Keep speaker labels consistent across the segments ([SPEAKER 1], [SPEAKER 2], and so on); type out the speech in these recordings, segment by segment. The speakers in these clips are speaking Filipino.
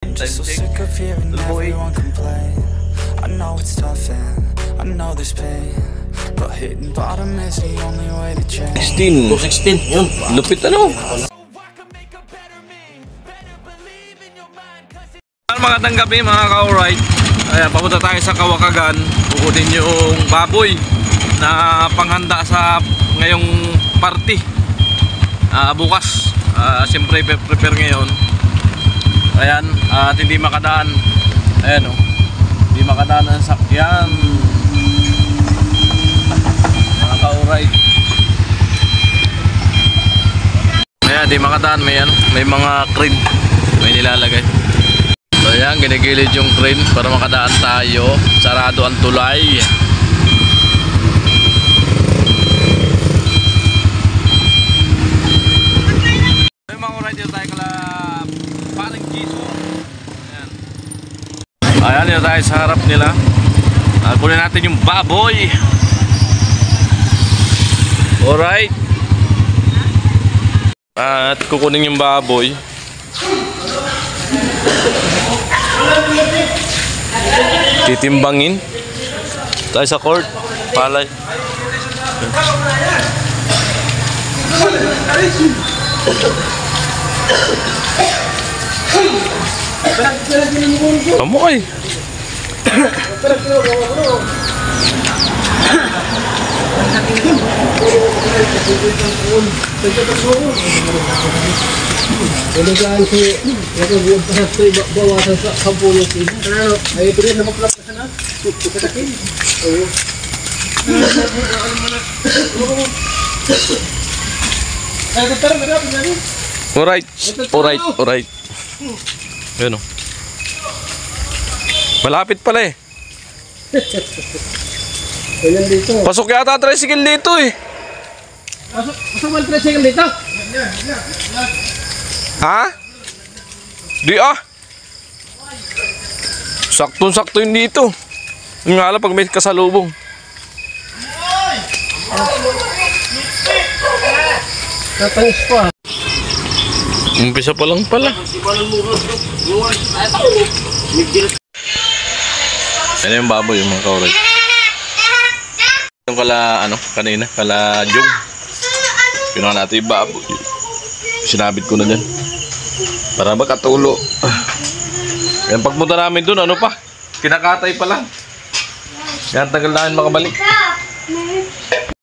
[SPEAKER 1] Just so sick of hearing everyone complain. I know it's tough and I know there's pain, but hitting bottom is the only way to change.
[SPEAKER 2] 216, yun. Lupit ano? Magandang gabi mga ka-alright. Ayan, papunta tayo sa Kawakagan. Kukunin yung baboy na panghanda sa ngayong party. Bukas. Siyempre prepare ngayon. Ayan, at hindi makadaan. Ayan o. Hindi makadaan ang sakyan. Mga ka-alright. Ayan, hindi makadaan. May mga crane. May nilalagay. So ayan, ginigilid yung crane para makadaan tayo. Sarado ang tulay. So yung mga alright, dito tayo kala parang giso. Ayan, dito tayo sa harap nila. Kunin natin yung baboy. Alright. At kukunin yung baboy. Titimbangin tayo sa court. Palay. Kamu ay
[SPEAKER 3] Pagdagaan si nakabuod pa sa bawasan sa kampulo si ay ito rin naman plak na pagkatakin. Oo. Ay doktor, meron yan.
[SPEAKER 2] Alright. Ayun o. Malapit pala eh.
[SPEAKER 3] Kailan dito?
[SPEAKER 2] Pasok yata tricycle dito eh.
[SPEAKER 3] Pasok man tricycle dito?
[SPEAKER 2] Ha? Di ah. Saktong-sakto yun dito. Yung nga lang pag may kasalubong.
[SPEAKER 3] Natangis pa.
[SPEAKER 2] Umpisa pa lang pala. Ano yung baboy yung mga kauray? Yung kala kanina, kala jog. Pinuha natin yung baboy. Sinabit ko na dyan para makatulo. Yan, pagpunta namin dun, ano pa? Kinakatay pa lang. Yan, tagal namin makabalik.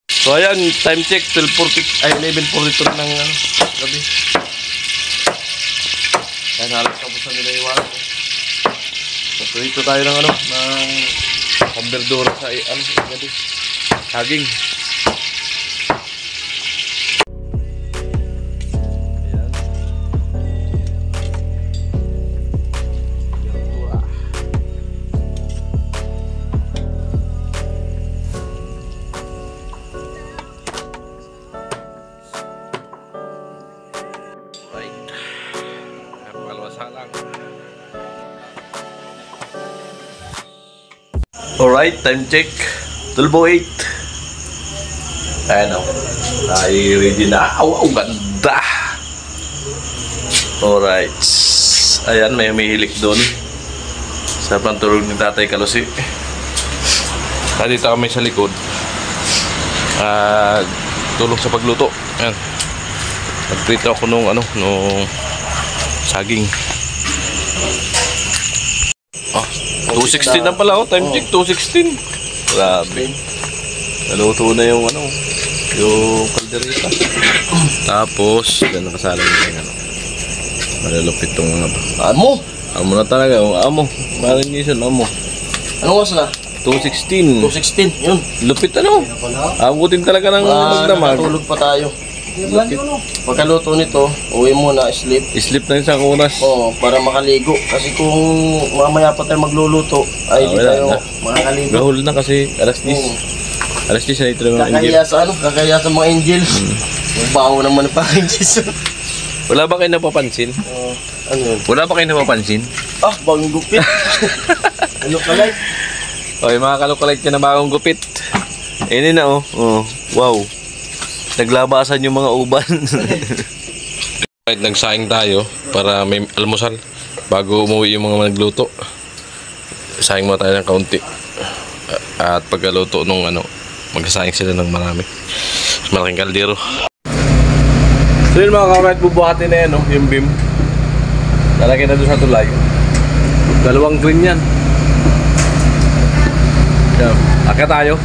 [SPEAKER 2] So ayan, time check 11:42 ng gabi. Yan, halos kapusan nila yung wala. So ito tayo ng ng pamberdura sa gabi. Saging. Alright, time check 12:08. Ayan o, tayo ready na. Wow, ganda. Alright. Ayan, may hilik doon sa pantulog ni Tatay Kalusi. Dito kami sa likod, tulong sa pagluto. Ayan, nagprito ako nung saging. 2:16 na pala, time check 2:16. Grabe. Naluto na yung yung kaldereta. Tapos, dyan nakasalang yung malalupit tong amo na talaga, amo. Maring gisan, amo.
[SPEAKER 3] Anong oras na?
[SPEAKER 2] 2:16.
[SPEAKER 3] 2:16, yun.
[SPEAKER 2] Lupit abutin talaga ng magdamag.
[SPEAKER 3] Natulog pa tayo. Pagkaluto nito, uwi muna, sleep.
[SPEAKER 2] Sleep na isang oras.
[SPEAKER 3] Oo, para makaligo. Kasi kung mamaya pa tayo magluluto, ay di tayo makakaligo.
[SPEAKER 2] Gahol na kasi alas 10. Alas 10 na ito ng angel.
[SPEAKER 3] Kakaya sa mga angel. Yung baho naman pa angels.
[SPEAKER 2] Wala ba kayo napapansin?
[SPEAKER 3] Ano yun?
[SPEAKER 2] Wala ba kayo napapansin?
[SPEAKER 3] Bagong gupit. Ano kalay?
[SPEAKER 2] Okay, mga kalukalite ka na bagong gupit. Ini na wow. Naglabasan yung mga uban. Right, nagsaing tayo para may almusal. bago umuwi yung mga nagluto, sayang mo tayo ng kaunti. At pagkaluto nung ano, magsasayang sila ng marami. Malaking kaldero. So yun mga kaurat, bubuhatin na yan, no? Yung beam. Lalagyan na doon sa tulay. 2 green yan. Yan. Akit tayo.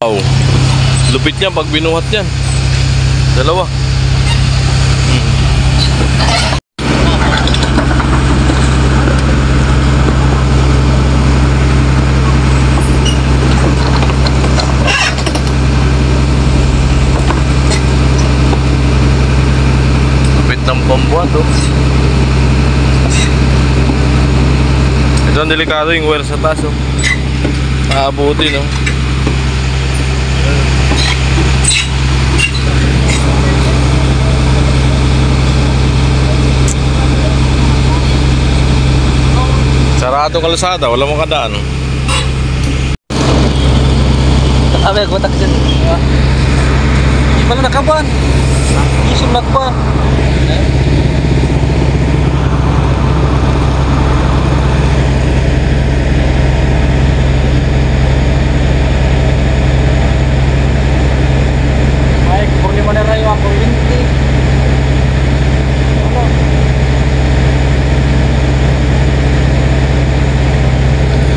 [SPEAKER 2] Wow. Lupit niya pag binuhat yan. 2. Ng pambuhat oh. Ito ang delikado yung wire sa taas oh. Maabutin oh. Sarado kalsada, wala mong kadaan oh.
[SPEAKER 3] Sabi ko tak dyan. Di pala nakaban. Isunat pa. Ay, kurni mo na rayo ako linti.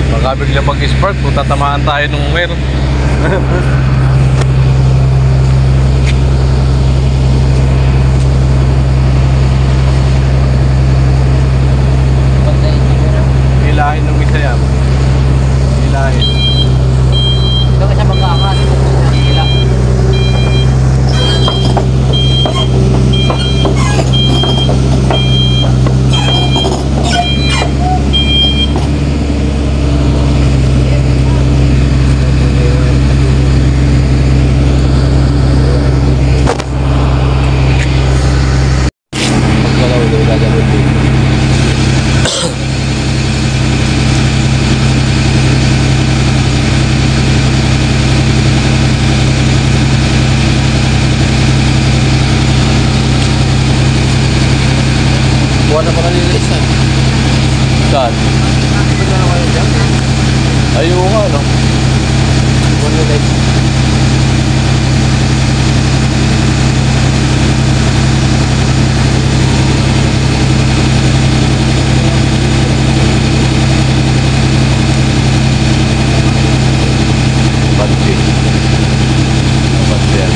[SPEAKER 2] Baka bigla pag-spark, kung tatamaan tayo nung wire. Ilahin ng isa yan. Ilahin.
[SPEAKER 3] Ito kasi mag-aangat. Ila.
[SPEAKER 2] Wala pa kanina isa. Saan? Ayun nga no. Wala na isa. Banti. Banti yan.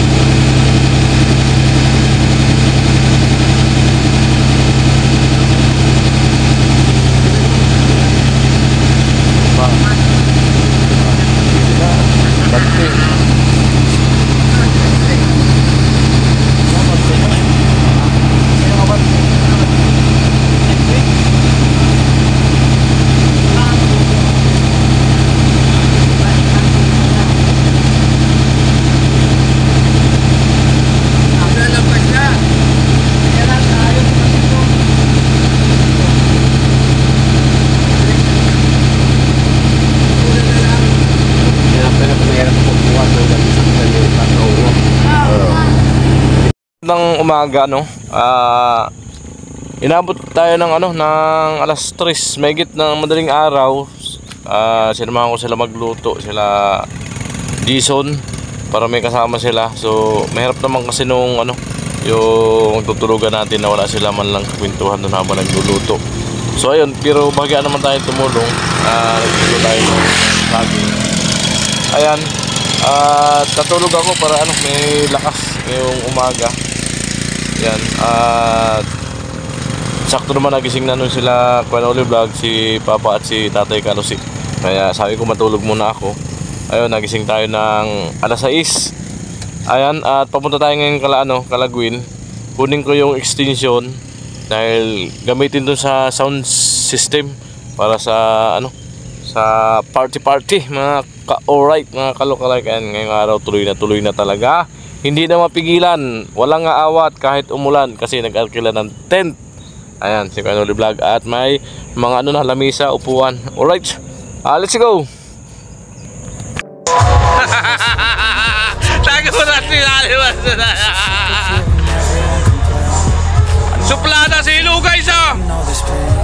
[SPEAKER 2] Ng umaga no, inabot tayo ng ano ng alas 3, mahigit ng madaling araw. Sinamahan ko sila magluto, sila Jason, para may kasama sila. So mahirap naman kasi nung ano yung magtutulugan natin na wala sila man lang kwentuhan doon habang nagluluto. So ayun, pero bahagyan naman tayo tumulong. Nagluto tayo ng saging. Ayan, natulog ako para ano may lakas ngayong umaga. Yan, at sakto naman nagising na nun sila Kuya Oli Vlog, si Papa at si Tatay Kalusi. Kaya sabi ko matulog muna ako. Ayun, nagising tayo ng alas 6. Ayan, at papunta tayo ngayon Kalagwin. Kunin ko yung extension dahil gamitin dun sa sound system para sa ano, sa party mga ka-alright, mga kalokalike. Ayan, ngayong araw tuloy na talaga. Hindi na mapigilan, walang aawat kahit umulan kasi nag-arkila ng tent. Ayan, si Kuya Oli Vlog at may mga ano na lamisa, upuan. Alright, let's go. Tago mo natin. Suplada si Ilo guys ah!
[SPEAKER 1] I know there's pain,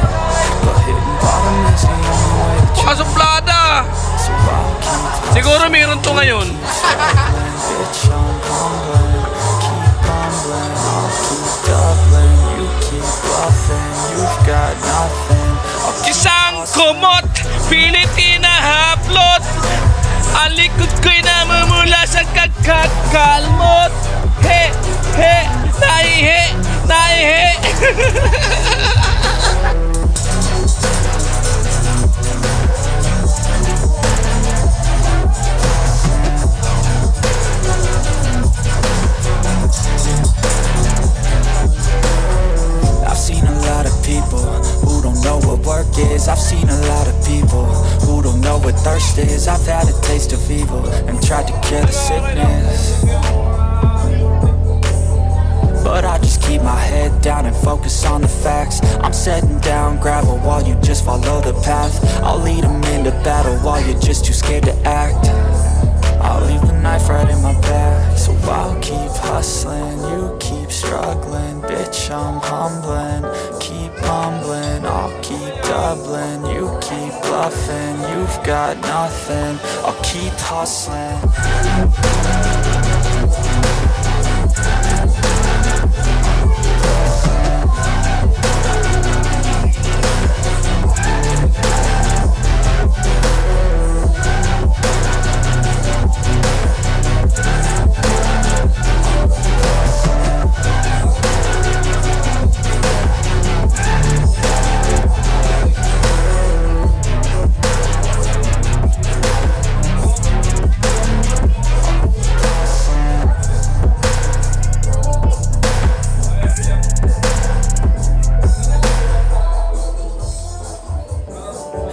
[SPEAKER 1] but hitting bottom is the only way to change.
[SPEAKER 2] Suplada!
[SPEAKER 1] So I'll keep
[SPEAKER 2] Siguro meron to ngayon.
[SPEAKER 1] struggling, bitch, I'm humbling. Keep bumbling, I'll keep doubling. You keep bluffing, you've got nothing. I'll keep
[SPEAKER 2] Isang kumot, pilit inahaplot. Ang likod ko'y namumula sa kakakalmot. He, he, naihe, naihe.
[SPEAKER 1] I've seen a lot of people who don't know what work is. I've seen a lot of people who don't know what thirst is. I've had a taste of evil and tried to cure the sickness, but I just keep my head down and focus on the facts. I'm setting down gravel while you just follow the path. I'll lead them into battle while you're just too scared to act. I'll leave the knife right in my back. So I'll keep hustling, you keep struggling. Bitch, I'm humbling, keep mumbling. I'll keep doubling, you keep bluffing. You've got nothing, I'll keep hustling.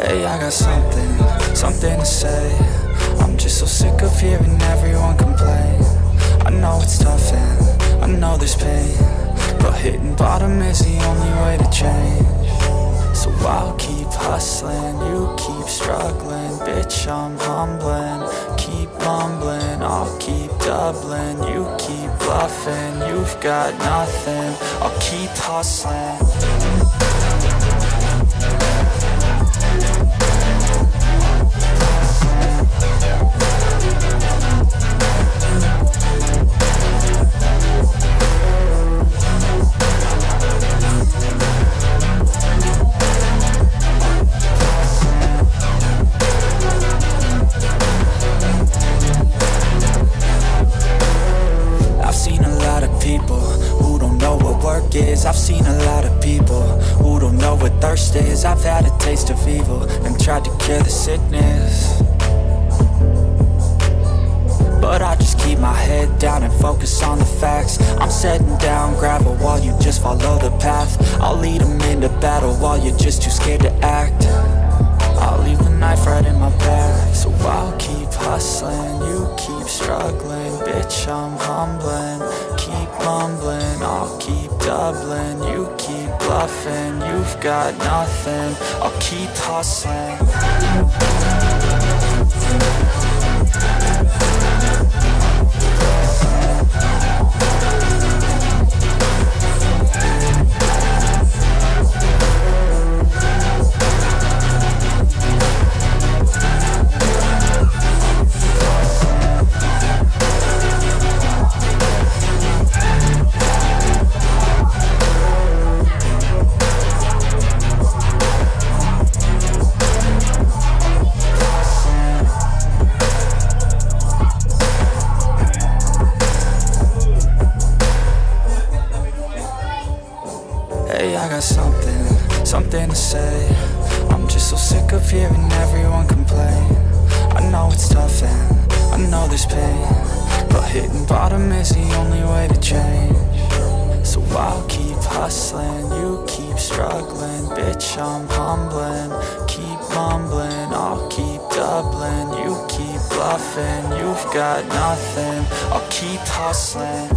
[SPEAKER 1] Hey, I got something to say. I'm just so sick of hearing everyone complain. I know it's tough and I know there's pain, but hitting bottom is the only way to change. So I'll keep hustling, you keep struggling. Bitch, I'm humbling, keep mumbling. I'll keep doubling, you keep bluffing. You've got nothing, I'll keep hustling. I've seen a lot of people who don't know what thirst is. I've had a taste of evil and tried to cure the sickness, but I just keep my head down and focus on the facts. I'm setting down gravel while you just follow the path. I'll lead them into battle while you're just too scared to act. I'll leave the knife right in my back. So I'll keep hustling, you keep struggling. Bitch, I'm humbling, keep mumbling. I'll keep doubling, you keep bluffing. You've got nothing, I'll keep hustling. I got something to say. I'm just so sick of hearing everyone complain. I know it's tough and I know there's pain, but hitting bottom is the only way to change. So I'll keep hustling, you keep struggling. Bitch, I'm humbling, keep mumbling. I'll keep doubling, you keep bluffing. You've got nothing, I'll keep hustling.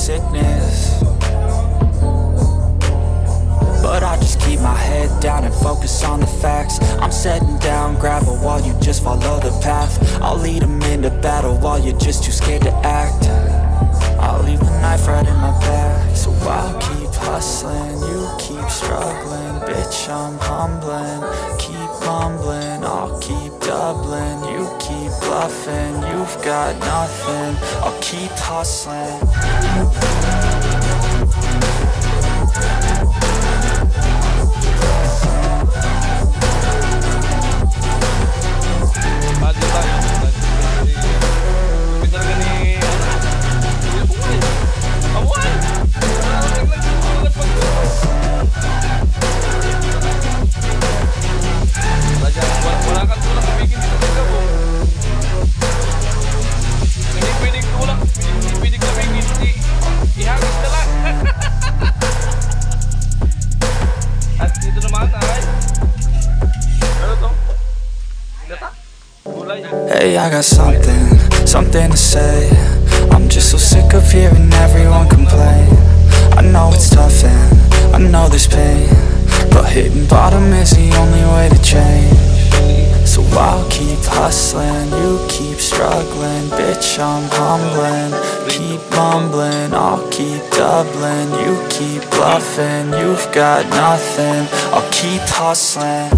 [SPEAKER 1] sickness, but I just keep my head down and focus on the facts. I'm setting down gravel while you just follow the path. I'll lead them into battle while you're just too scared to act. I'll leave the knife right in my back. So I'll keep hustling, you keep struggling. Bitch, I'm humbling, keep mumbling. I'll keep doubling, you keep bluffing. You've got nothing, I'll keep hustling. Hey, I got something to say. I'm just so sick of hearing everyone complain. I know it's tough and I know there's pain, but hitting bottom is the only way to change. So I'll keep hustling, you keep struggling. Bitch, I'm humbling, keep mumbling. I'll keep doubling, you keep bluffing. You've got nothing, I'll keep hustling.